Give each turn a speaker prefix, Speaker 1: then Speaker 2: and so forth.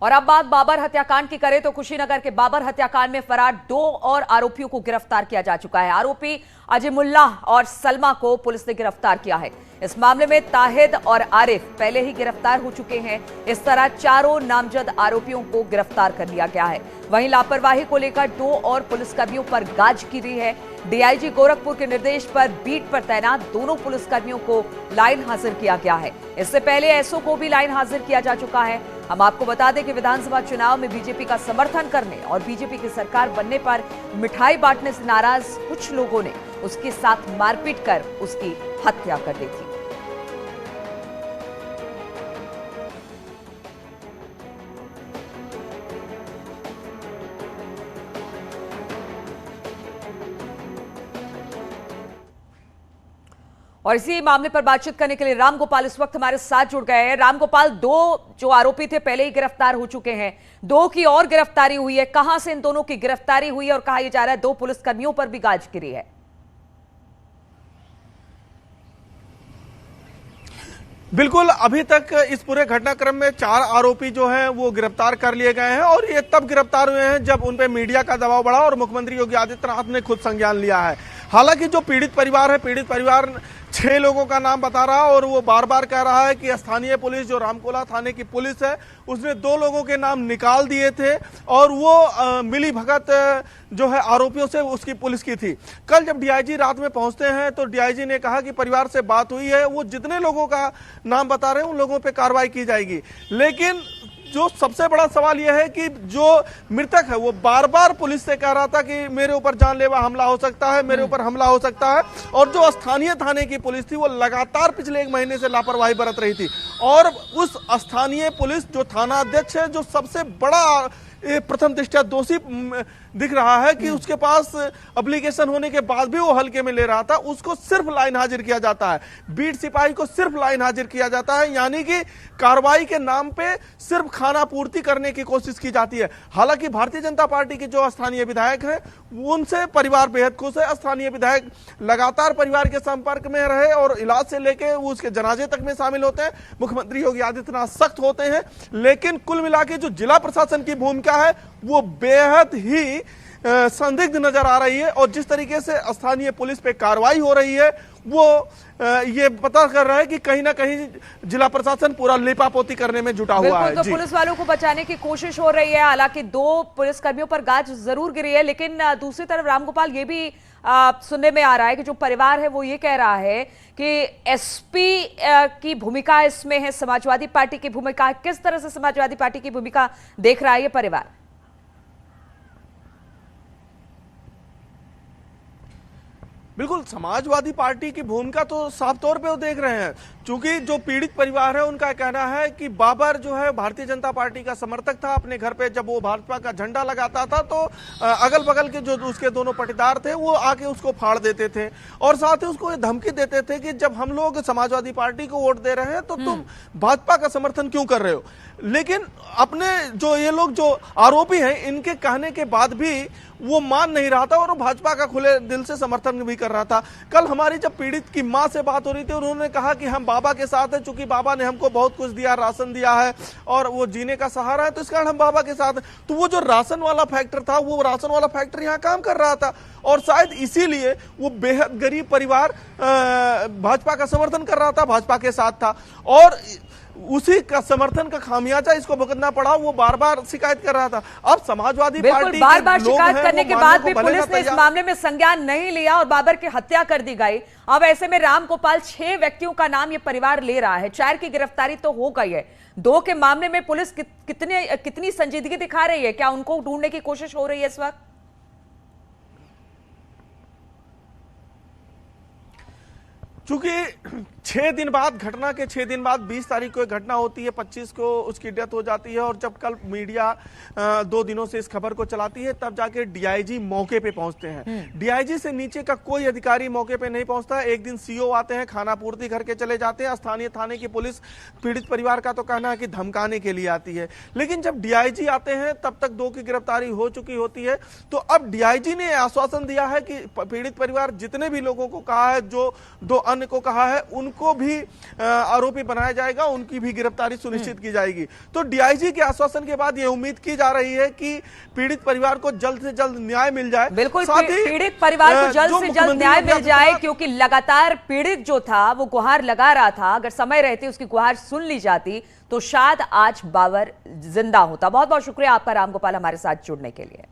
Speaker 1: और अब बात बाबर हत्याकांड की करें तो कुशीनगर के बाबर हत्याकांड में फरार 2 और आरोपियों को गिरफ्तार किया जा चुका है। आरोपी अजिमुल्ला और सलमा को पुलिस ने गिरफ्तार किया है। इस मामले में ताहिद और आरिफ पहले ही गिरफ्तार हो चुके हैं। इस तरह चारों नामजद आरोपियों को गिरफ्तार कर लिया गया है। वहीं लापरवाही को लेकर 2 और पुलिसकर्मियों पर गाज गिरी है। डीआईजी गोरखपुर के निर्देश पर बीट पर तैनात दोनों पुलिसकर्मियों को लाइन हाजिर किया गया है। इससे पहले एसओ को भी लाइन हाजिर किया जा चुका है। हम आपको बता दें कि विधानसभा चुनाव में बीजेपी का समर्थन करने और बीजेपी की सरकार बनने पर मिठाई बांटने से नाराज कुछ लोगों ने उसके साथ मारपीट कर उसकी हत्या कर दी थी। और इसी मामले पर बातचीत करने के लिए रामगोपाल इस वक्त हमारे साथ जुड़ गए हैं। रामगोपाल, 2 जो आरोपी थे पहले ही गिरफ्तार हो चुके हैं, 2 की और गिरफ्तारी हुई है। कहां से इन दोनों की गिरफ्तारी हुई है और कहा यह जा रहा है 2 पुलिसकर्मियों पर भी गाज गिरी है?
Speaker 2: बिल्कुल, अभी तक इस पूरे घटनाक्रम में 4 आरोपी जो हैं वो गिरफ्तार कर लिए गए हैं और ये तब गिरफ्तार हुए हैं जब उन पे मीडिया का दबाव बढ़ा और मुख्यमंत्री योगी आदित्यनाथ ने खुद संज्ञान लिया है। हालांकि जो पीड़ित परिवार है, पीड़ित परिवार 6 लोगों का नाम बता रहा और वो बार बार कह रहा है कि स्थानीय पुलिस जो रामकोला थाने की पुलिस है उसने 2 लोगों के नाम निकाल दिए थे और वो मिली भगत जो है आरोपियों से उसकी पुलिस की थी। कल जब डीआईजी रात में पहुंचते हैं तो डीआईजी ने कहा कि परिवार से बात हुई है, वो जितने लोगों का नाम बता रहे हैं उन लोगों पे कार्रवाई की जाएगी। लेकिन जो सबसे बड़ा सवाल यह है कि जो मृतक है वो बार बार पुलिस से कह रहा था कि मेरे ऊपर जानलेवा हमला हो सकता है, मेरे ऊपर हमला हो सकता है। और जो स्थानीय थाने की पुलिस थी वो लगातार पिछले 1 महीने से लापरवाही बरत रही थी और उस स्थानीय पुलिस जो थाना अध्यक्ष है, जो सबसे बड़ा प्रथम दृष्टया दोषी दिख रहा है कि उसके पास एप्लीकेशन होने के बाद भी वो हल्के में ले रहा था, उसको सिर्फ लाइन हाजिर किया जाता है। बीट सिपाही को सिर्फ लाइन हाजिर किया जाता है, यानी कि कार्रवाई के नाम पे सिर्फ खाना पूर्ति करने की कोशिश की जाती है। हालांकि भारतीय जनता पार्टी के जो स्थानीय विधायक हैं उनसे परिवार बेहद खुश है। स्थानीय विधायक लगातार परिवार के संपर्क में रहे और इलाज से लेके वो उसके जनाजे तक में शामिल होते हैं। मुख्यमंत्री योगी आदित्यनाथ सख्त होते हैं, लेकिन कुल मिला के जो जिला प्रशासन की भूमिका है वो बेहद ही संदिग्ध नजर आ रही है और जिस तरीके से स्थानीय पुलिस पे कार्रवाई हो रही है वो ये पता कर रहा है कि कहीं ना कहीं जिला प्रशासन पूरा लिपापोती करने में जुटा हुआ है।
Speaker 1: तो पुलिस वालों को बचाने की कोशिश हो रही है। हालांकि 2 पुलिसकर्मियों पर गाज जरूर गिरी है, लेकिन दूसरी तरफ रामगोपाल ये भी सुनने में आ रहा है कि जो परिवार है वो ये कह रहा है कि एसपी की भूमिका इसमें है, समाजवादी पार्टी की भूमिका। किस तरह से समाजवादी पार्टी की भूमिका देख रहा है ये परिवार?
Speaker 2: बिल्कुल, समाजवादी पार्टी की भूमिका तो साफ तौर पे वो देख रहे हैं, क्योंकि जो पीड़ित परिवार है उनका कहना है कि बाबर जो है भारतीय जनता पार्टी का समर्थक था। अपने घर पे जब वो भाजपा का झंडा लगाता था तो अगल बगल के जो उसके दोनों पटीदार थे वो आके उसको फाड़ देते थे और साथ ही उसको ये धमकी देते थे कि जब हम लोग समाजवादी पार्टी को वोट दे रहे हैं तो तुम भाजपा का समर्थन क्यों कर रहे हो। लेकिन अपने जो ये लोग जो आरोपी हैं इनके कहने के बाद भी वो मान नहीं रहा था और वो भाजपा का खुले दिल से समर्थन भी कर रहा था। कल हमारी जब पीड़ित की मां से बात हो रही थी उन्होंने कहा कि हम बाबा के साथ हैं, चूंकि बाबा ने हमको बहुत कुछ दिया, राशन दिया है और वो जीने का सहारा है, तो इस कारण हम बाबा के साथ हैं। तो वो जो राशन वाला फैक्टर था वो राशन वाला फैक्टर यहाँ काम कर रहा था और शायद इसीलिए वो बेहद गरीब परिवार भाजपा का समर्थन कर रहा था, भाजपा के साथ था और उसी का समर्थन का खामियाजा इसको भुगतना पड़ा। वो बार बार शिकायत कर रहा था। अब समाजवादी पार्टी
Speaker 1: बार बार शिकायत करने के बाद भी पुलिस ने इस मामले में संज्ञान नहीं लिया और बाबर की हत्या कर दी गई। अब ऐसे में रामगोपाल 6 व्यक्तियों का नाम ये परिवार ले रहा है। 4 की गिरफ्तारी तो हो गई है, 2 के मामले में पुलिस कितनी संजीदगी दिखा रही है? क्या उनको ढूंढने की कोशिश हो रही है इस वक्त?
Speaker 2: चूंकि 6 दिन बाद, घटना के 6 दिन बाद 20 तारीख को एक घटना होती है, 25 को उसकी डेथ हो जाती है और जब कल मीडिया 2 दिनों से इस खबर को चलाती है तब जाके डीआईजी मौके पे पहुंचते हैं। डीआईजी से नीचे का कोई अधिकारी मौके पे नहीं पहुंचता। एक दिन सीओ आते हैं, खाना पूर्ति करके चले जाते हैं। स्थानीय थाने की पुलिस पीड़ित परिवार का तो कहना है कि धमकाने के लिए आती है, लेकिन जब डीआईजी आते हैं तब तक 2 की गिरफ्तारी हो चुकी होती है। तो अब डीआईजी ने आश्वासन दिया है कि पीड़ित परिवार जितने भी लोगों को कहा है, जो 2 अन्य को कहा है उनको भी आरोपी बनाया जाएगा, उनकी भी गिरफ्तारी सुनिश्चित की जाएगी। तो डीआईजी के आश्वासन के बाद ये उम्मीद की जा रही है कि पीड़ित परिवार को जल्द से जल्द न्याय मिल जाए।
Speaker 1: बिल्कुल, पीड़ित परिवार को जल्द से जल्द न्याय मिल जाए, क्योंकि लगातार पीड़ित जो था वो गुहार लगा रहा था। अगर समय रहते उसकी गुहार सुन ली जाती तो शायद आज बाबर जिंदा होता। बहुत बहुत शुक्रिया आपका रामगोपाल, हमारे साथ जुड़ने के लिए।